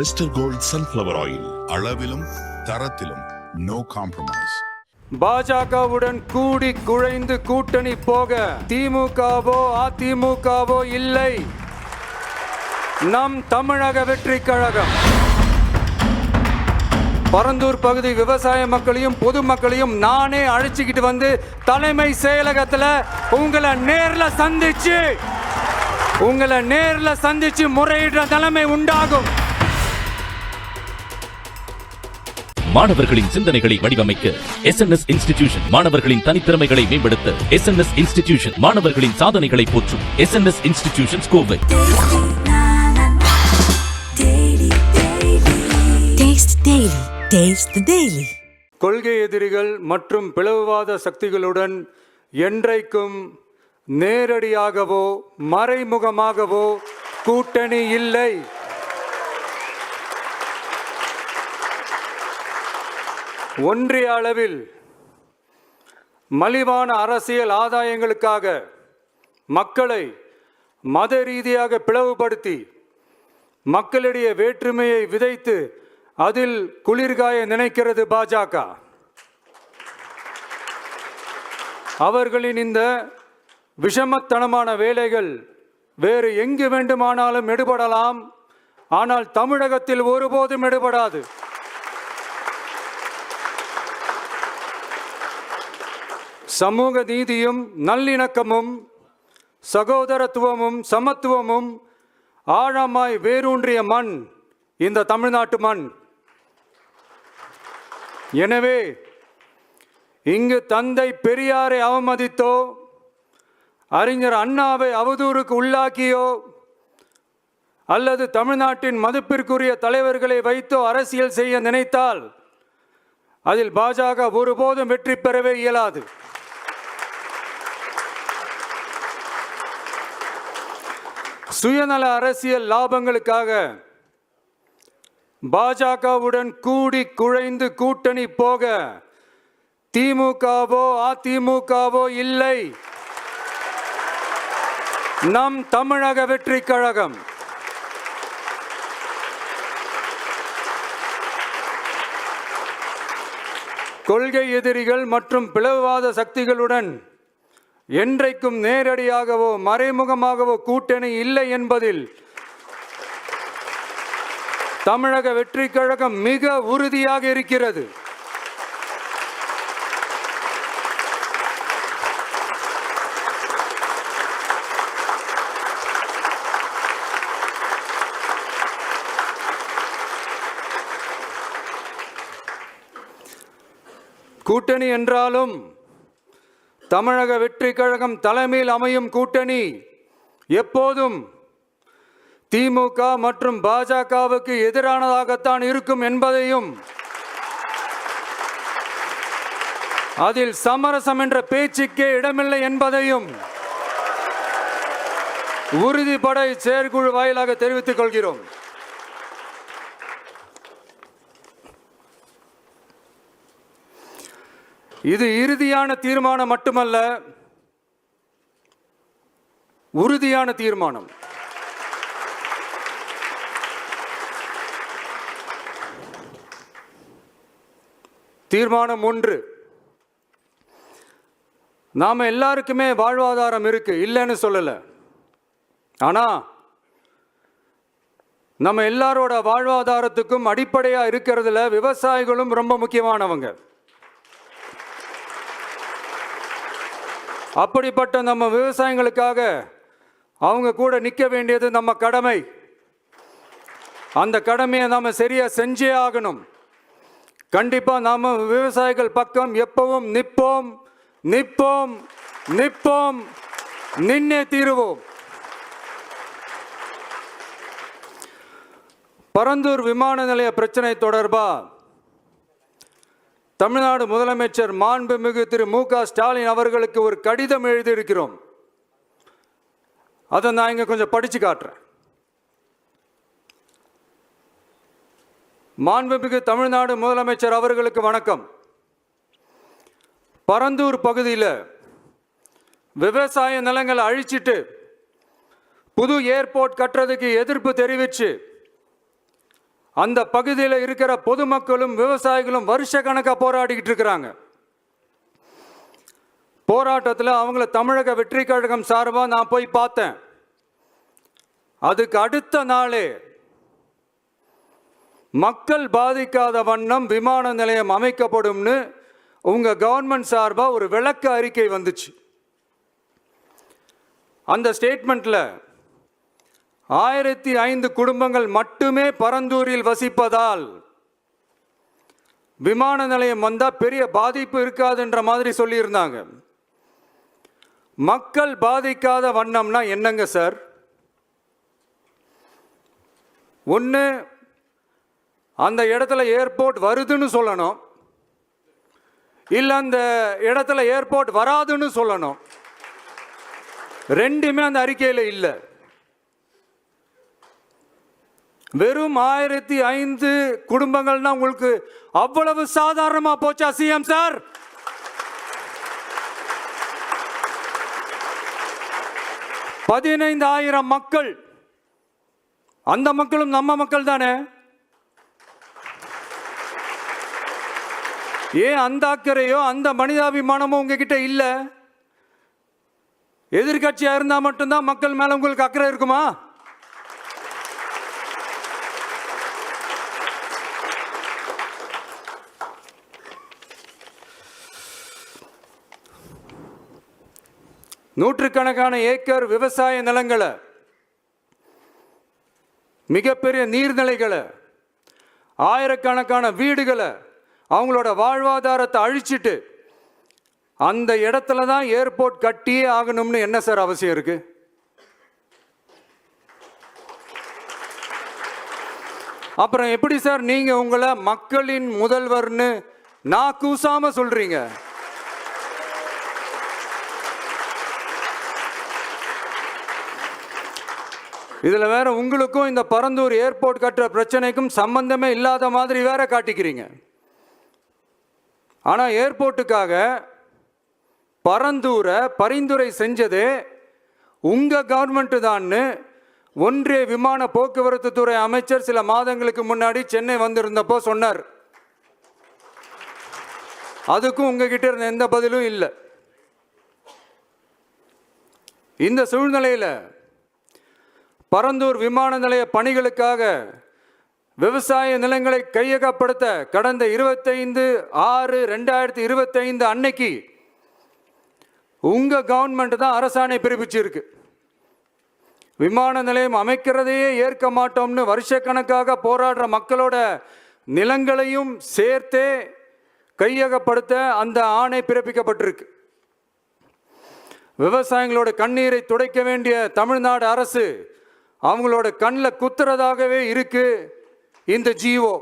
Mister gold sunflower oil, அளவிலும் தரத்திலும் no compromise. பாஜகவுடன் கூடி குழைந்து கூட்டணி போக திமுகவோ அதிமுகவோ இல்லை. நம் தமிழக வெற்றி கழகம் பரந்தூர் பகுதி விவசாய மக்களையும் பொதுமக்களையும் நானே அழைச்சிக்கிட்டு வந்து தலைமை செயலகத்தில் உங்களை நேர்ல சந்திச்சு முறையிடுற நிலைமை உண்டாகும். மாணவர்களின் சிந்தனைகளை வடிவமைக்க SNS இன்ஸ்டிடியூஷன், மாணவர்களின் தனித்திறமைகளை மேம்படுத்த SNS இன்ஸ்டிடியூஷன், மாணவர்களின் சாதனைகளை போற்றும் SNS இன்ஸ்டிடியூஷன் கோவை. கொள்கை எதிரிகள் மற்றும் பிளவுவாத சக்திகளுடன் என்றைக்கும் நேரடியாகவோ மறைமுகமாகவோ கூட்டணி இல்லை. ஒன்றிய அளவில் மலிவான அரசியல் ஆதாயங்களுக்காக மக்களை மத ரீதியாக பிளவுபடுத்தி மக்களிடையே வேற்றுமையை விதைத்து அதில் குளிர்காய நினைக்கிறது பாஜக. அவர்களின் இந்த விஷமத்தனமான வேலைகள் வேறு எங்கு வேண்டுமானாலும் எடுபடலாம், ஆனால் தமிழகத்தில் ஒருபோதும் எடுபடாது. சமூக நீதியும் நல்லிணக்கமும் சகோதரத்துவமும் சமத்துவமும் ஆழமாய் வேரூன்றிய மண் இந்த தமிழ்நாட்டு மண். எனவே இங்கு தந்தை பெரியாரை அவமதித்தோ அறிஞர் அண்ணாவை அவதூறுக்கு உள்ளாக்கியோ அல்லது தமிழ்நாட்டின் மதிப்பிற்குரிய தலைவர்களை வைத்தோ அரசியல் செய்ய நினைத்தால் அதில் பாஜக ஒருபோதும் வெற்றி பெறவே இயலாது. சுயநல அரசியல் லாபங்களுக்காக பாஜகவுடன் கூடி குழைந்து கூட்டணி போக திமுகவோ அதிமுகவோ இல்லை. நம் தமிழக வெற்றி கழகம் கொள்கை எதிரிகள் மற்றும் பிளவுவாத சக்திகளுடன் என்றைக்கும் நேரடியாகவோ மறைமுகமாகவோ கூட்டணி இல்லை என்பதில் தமிழக வெற்றி கழகம் மிக உறுதியாக இருக்கிறது. கூட்டணி என்றாலும் தமிழக வெற்றி கழகம் தலைமையில் அமையும் கூட்டணி எப்போதும் திமுக மற்றும் பாஜகவுக்கு எதிரானதாகத்தான் இருக்கும் என்பதையும் அதில் சமரசம் என்ற பேச்சுக்கே இடமில்லை என்பதையும் உறுதிப்பட செயற்குழு வாயிலாக தெரிவித்துக் கொள்கிறோம். இது இறுதியான தீர்மானம் மட்டுமல்ல, உறுதியான தீர்மானம். தீர்மானம் 1, நாம எல்லாருக்குமே வாழ்வாதாரம் இருக்கு, இல்லைன்னு சொல்லல. ஆனா நம்ம எல்லாரோட வாழ்வாதாரத்துக்கும் அடிப்படையா இருக்கிறதுல விவசாயிகளும் ரொம்ப முக்கியமானவங்க. அப்படிப்பட்ட நம்ம விவசாயிகளுக்காக அவங்க கூட நிற்க வேண்டியது நம்ம கடமை. அந்த கடமையை நாம் சரியா செஞ்சே ஆகணும். கண்டிப்பா நாம விவசாயிகள் பக்கம் எப்பவும் நிற்போம், நிற்போம், நிற்போம், நின்னே தீருவோம். பரந்தூர் விமான நிலைய பிரச்சனை தொடர்பா தமிழ்நாடு முதலமைச்சர் மாண்புமிகு திரு மு.க. ஸ்டாலின் அவர்களுக்கு ஒரு கடிதம் எழுதியிருக்கிறோம். அதை நான் இங்க கொஞ்சம் படிச்சு காட்டுறேன். மாண்புமிகு தமிழ்நாடு முதலமைச்சர் அவர்களுக்கு வணக்கம். பரந்தூர் பகுதியில் விவசாய நிலங்களை அழிச்சிட்டு புது ஏர்போர்ட் கட்டுறதுக்கு எதிர்ப்பு தெரிவித்து அந்த பகுதியில் இருக்கிற பொதுமக்களும் விவசாயிகளும் வருஷ கணக்காக போராடிக்கிட்டு இருக்கிறாங்க. போராட்டத்தில் அவங்கள தமிழக வெற்றி கழகம் சார்பாக நான் போய் பார்த்தேன். அதுக்கு அடுத்த நாளே மக்கள் பாதிக்காத வண்ணம் விமான நிலையம் அமைக்கப்படும்னு உங்க கவர்மெண்ட் சார்பாக ஒரு விளக்க அறிக்கை வந்துச்சு. அந்த ஸ்டேட்மெண்ட்ல 1005 குடும்பங்கள் மட்டுமே பரந்தூரில் வசிப்பதால் விமான நிலையம் வந்தால் பெரிய பாதிப்பு இருக்காதுன்ற மாதிரி சொல்லியிருந்தாங்க. மக்கள் பாதிக்காத வண்ணம்னா என்னங்க சார்? ஒன்று, அந்த இடத்துல ஏர்போர்ட் வருதுன்னு சொல்லணும், இல்லை அந்த இடத்துல ஏர்போர்ட் வராதுன்னு சொல்லணும். ரெண்டுமே அந்த அறிக்கையில் இல்லை. வெறும் 1005 குடும்பங்கள்னா உங்களுக்கு அவ்வளவு சாதாரணமா போச்சா சிஎம் சார்? $15,000 மக்கள், அந்த மக்களும் நம்ம மக்கள் தானே. ஏன் அந்த அக்கறையோ அந்த மனிதாபிமானமோ உங்ககிட்ட இல்ல? எதிர்கட்சியா இருந்தா மட்டும்தான் மக்கள் மேல உங்களுக்கு அக்கறை இருக்குமா? நூற்றுக்கணக்கான ஏக்கர் விவசாய நிலங்களை, மிகப்பெரிய நீர்நிலைகளை, ஆயிரக்கணக்கான வீடுகளை, அவங்களோட வாழ்வாதாரத்தை அழிச்சிட்டு அந்த இடத்துல தான் ஏர்போர்ட் கட்டியே ஆகணும்னு என்ன சார் அவசியம் இருக்கு? அப்புறம் எப்படி சார் நீங்க உங்களை மக்களின் முதல்வர்னு நான் கூசாம சொல்றீங்க? இதுல வேற உங்களுக்கும் இந்த பரந்தூர் ஏர்போர்ட் கட்டுற பிரச்சனைக்கும் சம்பந்தமே இல்லாத மாதிரி வேற காட்டிக்கிறீங்க. ஆனா ஏர்போர்ட்டுக்காக பரந்தூரை பரிந்துரை செஞ்சதே உங்க கவர்மெண்ட் தான்னு ஒன்றிய விமான போக்குவரத்து துறை அமைச்சர் சில மாதங்களுக்கு முன்னாடி சென்னை வந்திருந்தப்போ சொன்னார். அதுக்கும் உங்ககிட்ட இருந்த எந்த பதிலும் இல்லை. இந்த சூழ்நிலையில் பரந்தூர் விமான நிலைய பணிகளுக்காக விவசாய நிலங்களை கையகப்படுத்த கடந்த 25/6/2025 அன்னைக்கு உங்க கவர்மெண்ட் தான் அரசாணை பிறப்பிச்சிருக்கு. விமான நிலையம் அமைக்கிறதையே ஏற்க மாட்டோம்னு வருஷக்கணக்காக போராடுற மக்களோட நிலங்களையும் சேர்த்தே கையகப்படுத்த அந்த ஆணை பிறப்பிக்கப்பட்டிருக்கு. விவசாயிகளோட கண்ணீரை துடைக்க வேண்டிய தமிழ்நாடு அரசு அவங்களோட கண்ணில் குத்துறதாகவே இருக்கு இந்த ஜிஓ.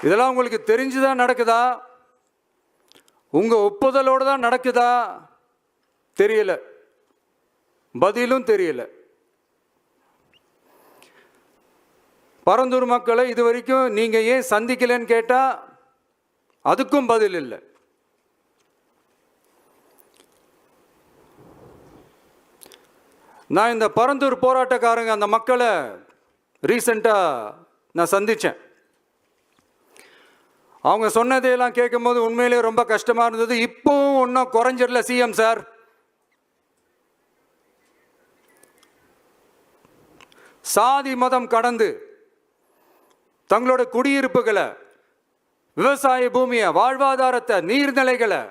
இதெல்லாம் உங்களுக்கு தெரிஞ்சுதான் நடக்குதா? உங்க ஒப்புதலோடு தான் நடக்குதா? தெரியல, பதிலும் தெரியல. பரந்தூர் மக்களை இது வரைக்கும் நீங்க ஏன் சந்திக்கலன்னு கேட்டா அதுக்கும் பதில் இல்லை. நான் இந்த பரந்தூர் போராட்டக்காரங்க அந்த மக்களை ரீசெண்டாக நான் சந்தித்தேன். அவங்க சொன்னதையெல்லாம் கேட்கும்போது உண்மையிலே ரொம்ப கஷ்டமாக இருந்தது. இப்போவும் ஒன்றும் குறைஞ்சிடல சிஎம் சார். சாதி மதம் கடந்து தங்களோட குடியிருப்புகளை, விவசாய பூமியை, வாழ்வாதாரத்தை, நீர்நிலைகளை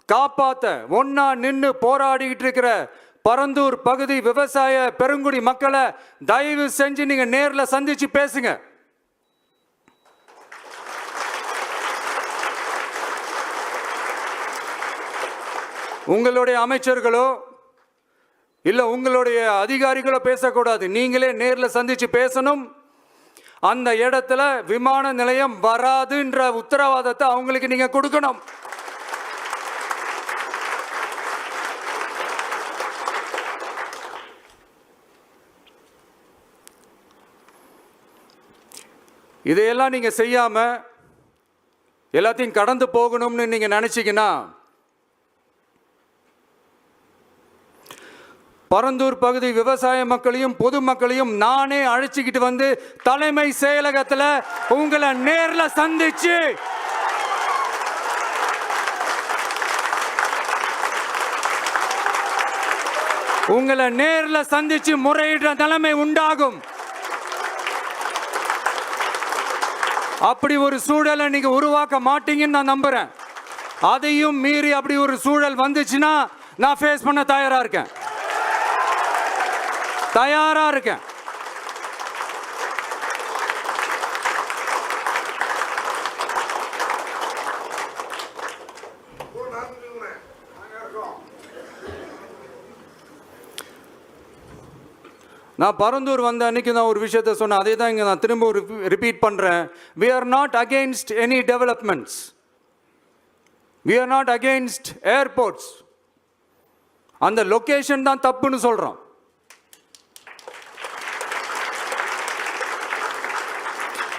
காப்பாற்ற ஒன்னா நின்று போராடிக்கிட்டு இருக்கிற பரந்தூர் பகுதி விவசாய பெருங்குடி மக்களை தயவு செஞ்சு நீங்க நேர்ல சந்திச்சு பேசுங்க. உங்களுடைய அமைச்சர்களோ இல்ல உங்களுடைய அதிகாரிகளோ பேசக்கூடாது. நீங்களே நேர்ல சந்திச்சு பேசணும். அந்த இடத்துல விமான நிலையம் வராதுன்ற உத்தரவாதத்தை அவங்களுக்கு நீங்க கொடுக்கணும். இதையெல்லாம் நீங்க செய்யாம எல்லாத்தையும் கடந்து போகணும்னு நீங்க நினைச்சீங்கன்னா பரந்தூர் பகுதி விவசாய மக்களையும் பொதுமக்களையும் நானே அழைச்சிக்கிட்டு வந்து தலைமை செயலகத்துல உங்களை நேர்ல சந்திச்சு முறையிடுற நிலைமை உண்டாகும். அப்படி ஒரு சூழலை நீங்க உருவாக்க மாட்டீங்கன்னு நான் நம்புறேன். அதையும் மீறி அப்படி ஒரு சூழல் வந்துச்சுன்னா நான் ஃபேஸ் பண்ண தயாரா இருக்கேன். நான் பரந்தூர் வந்த அன்னைக்கு நான் ஒரு விஷயத்தை சொன்னேன். அதே தான் இங்கே நான் திரும்ப ரிப்பீட் பண்ணுறேன். We are not against any developments. We are not against airports. அந்த லொகேஷன் தான் தப்புன்னு சொல்கிறோம்.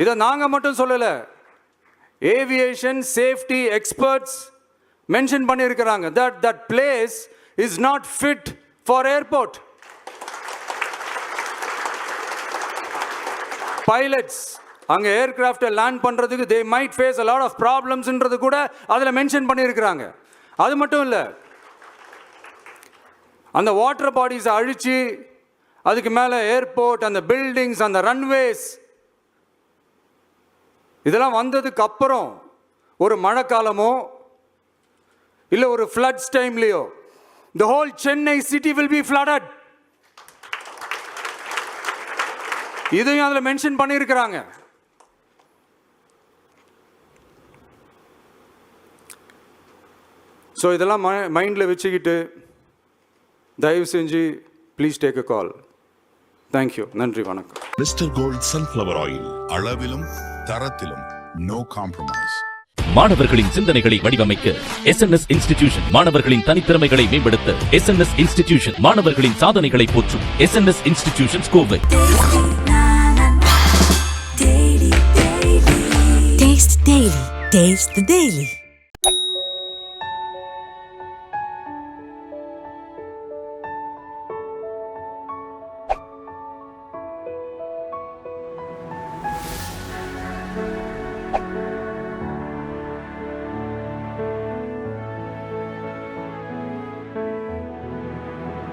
இதை நாங்கள் மட்டும் சொல்லலை, ஏவியேஷன் சேஃப்டி எக்ஸ்பர்ட்ஸ் மென்ஷன் பண்ணியிருக்கிறாங்க. that place is not fit for airport. Pilots அங்க ஏர்கிராஃப்டை லேண்ட் பண்றதுக்கு they might face a lot of problemsன்றது கூட அதில் மென்ஷன் பண்ணியிருக்கிறாங்க. அது மட்டும் இல்லை, அந்த வாட்டர் பாடிஸை அழிச்சு அதுக்கு மேலே ஏர்போர்ட், அந்த பில்டிங்ஸ், அந்த ரன்வேஸ் இதெல்லாம் வந்ததுக்கு அப்புறம் ஒரு மழைக்காலமோ இல்லை ஒரு floods டைம்லையோ the whole Chennai city will be flooded. இதையும் அதில் மென்ஷன் பண்ணியிருக்கிறாங்க. ஸோ இதெல்லாம் மைண்டில் வச்சுக்கிட்டு தயவு செஞ்சு please take a call. Thank you. நன்றி, வணக்கம். மிஸ்டர் கோல்ட் சன்ஃப்ளவர் ஆயில், அளவிலும் தரத்திலும் நோ காம்ப்ரமைஸ். மாணவர்களின் சிந்தனைகளை வடிவமைக்க SNS இன்ஸ்டிடியூஷன். மாணவர்களின் தனித்திறமைகளை மேம்படுத்த SNS இன்ஸ்டிடியூஷன். மாணவர்களின் சாதனைகளை போற்றும் SNS institutions Kovai. Taste the Daily.